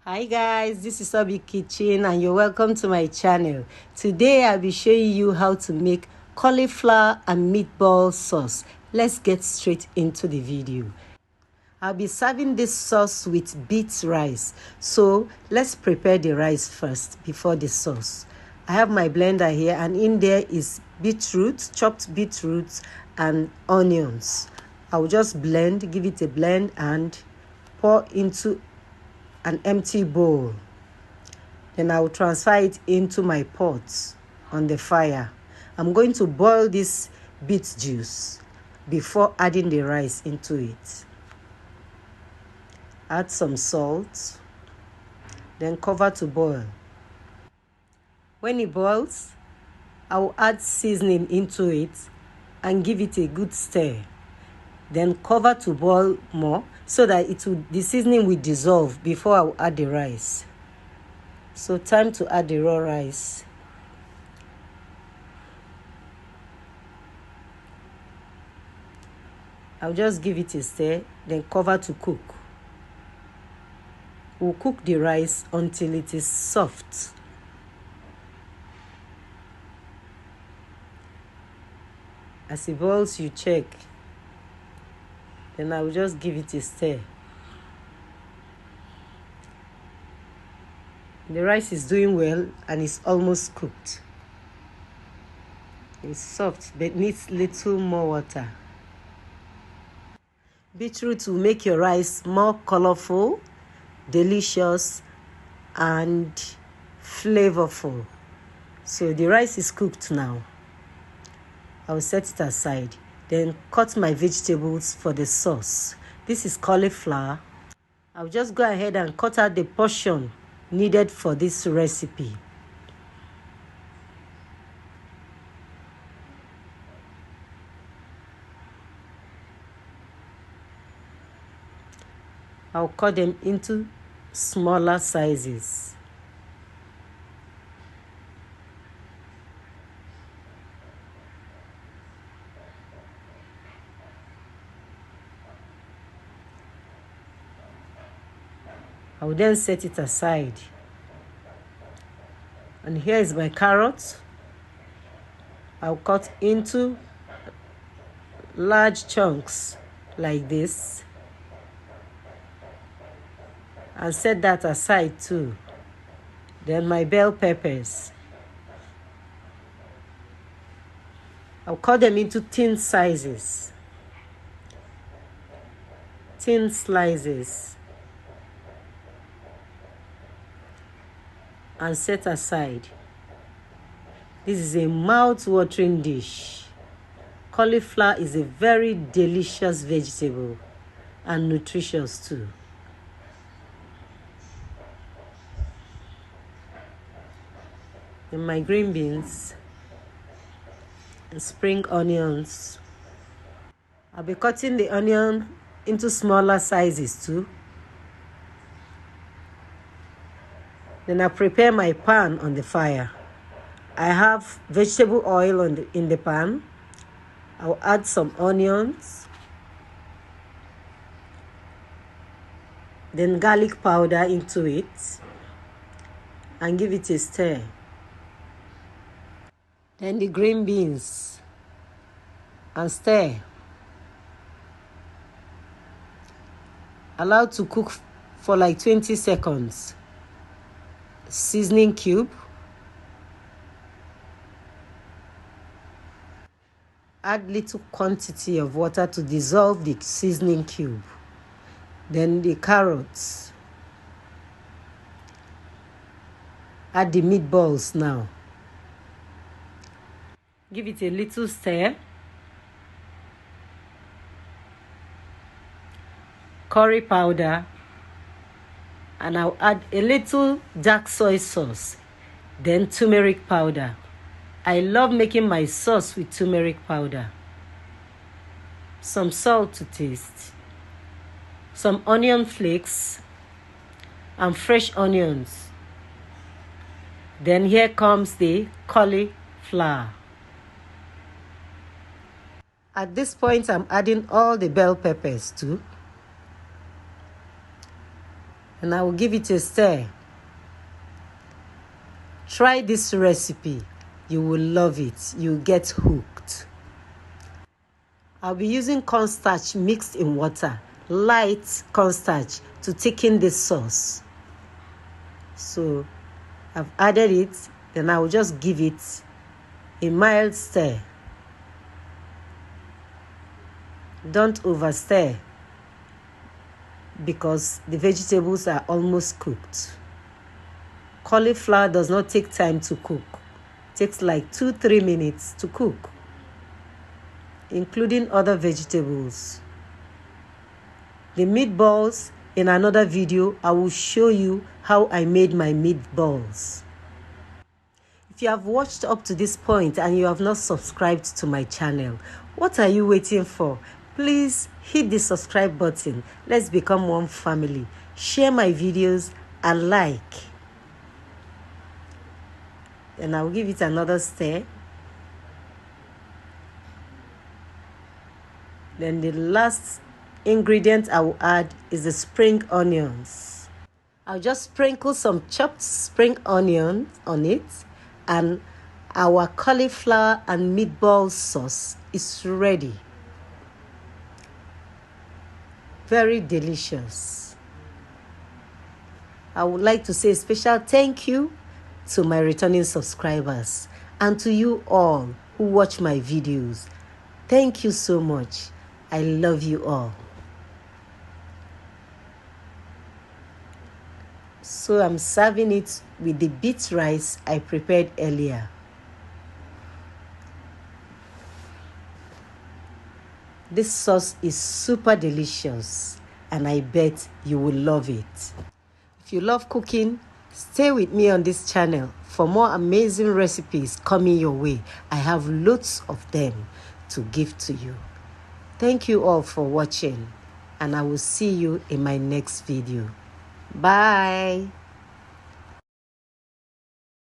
Hi guys, this is Obi Kitchen and you're welcome to my channel. Today I'll be showing you how to make cauliflower and meatball sauce. Let's get straight into the video. I'll be serving this sauce with beet rice. So let's prepare the rice first before the sauce. I have my blender here and in there is beetroot, chopped beetroot and onions. I'll just blend, give it a blend and pour into an empty bowl. Then I will transfer it into my pot on the fire. I'm going to boil this beet juice before adding the rice into it. Add some salt, then cover to boil. When it boils, I will add seasoning into it and give it a good stir. Then cover to boil more so that the seasoning will dissolve before I will add the rice. So time to add the raw rice. I'll just give it a stir, then cover to cook. We'll cook the rice until it is soft. As it boils, you check. Then I will just give it a stir. The rice is doing well and it's almost cooked. It's soft but needs little more water. Beetroot will make your rice more colorful, delicious and flavorful. So the rice is cooked now. I will set it aside. Then cut my vegetables for the sauce. This is cauliflower. I'll just go ahead and cut out the portion needed for this recipe. I'll cut them into smaller sizes. I will then set it aside. And here is my carrot. I'll cut into large chunks like this. And set that aside too. Then my bell peppers. I'll cut them into thin sizes. Thin slices. And set aside. This is a mouth-watering dish. Cauliflower is a very delicious vegetable and nutritious too. And my green beans and spring onions. I'll be cutting the onion into smaller sizes too. Then I prepare my pan on the fire. I have vegetable oil in the pan. I'll add some onions. Then garlic powder into it. And give it a stir. Then the green beans. And stir. Allow to cook for like 20 seconds. Seasoning cube. Add little quantity of water to dissolve the seasoning cube. Then the carrots. Add the meatballs now. Give it a little stir. Curry powder. And I'll add a little dark soy sauce, then turmeric powder. I love making my sauce with turmeric powder. Some salt to taste, some onion flakes, and fresh onions. Then here comes the cauliflower. At this point, I'm adding all the bell peppers too. and I will give it a stir. Try this recipe. You will love it. You'll get hooked. I'll be using cornstarch mixed in water, light cornstarch, to thicken this sauce. So I've added it, then I will just give it a mild stir. Don't overstir because the vegetables are almost cooked. Cauliflower does not take time to cook. It takes like 2-3 minutes to cook, including other vegetables. The meatballs, in another video, I will show you how I made my meatballs. If you have watched up to this point and you have not subscribed to my channel, what are you waiting for? Please hit the subscribe button. Let's become one family. Share my videos and like. And I will give it another stir. Then the last ingredient I will add is the spring onions. I'll just sprinkle some chopped spring onions on it, and our cauliflower and meatball sauce is ready. Very delicious. I would like to say a special thank you to my returning subscribers and to you all who watch my videos. Thank you so much. I love you all. So I'm serving it with the beet rice I prepared earlier. This sauce is super delicious and I bet you will love it. If you love cooking, stay with me on this channel for more amazing recipes coming your way. I have loads of them to give to you. Thank you all for watching, and I will see you in my next video. Bye.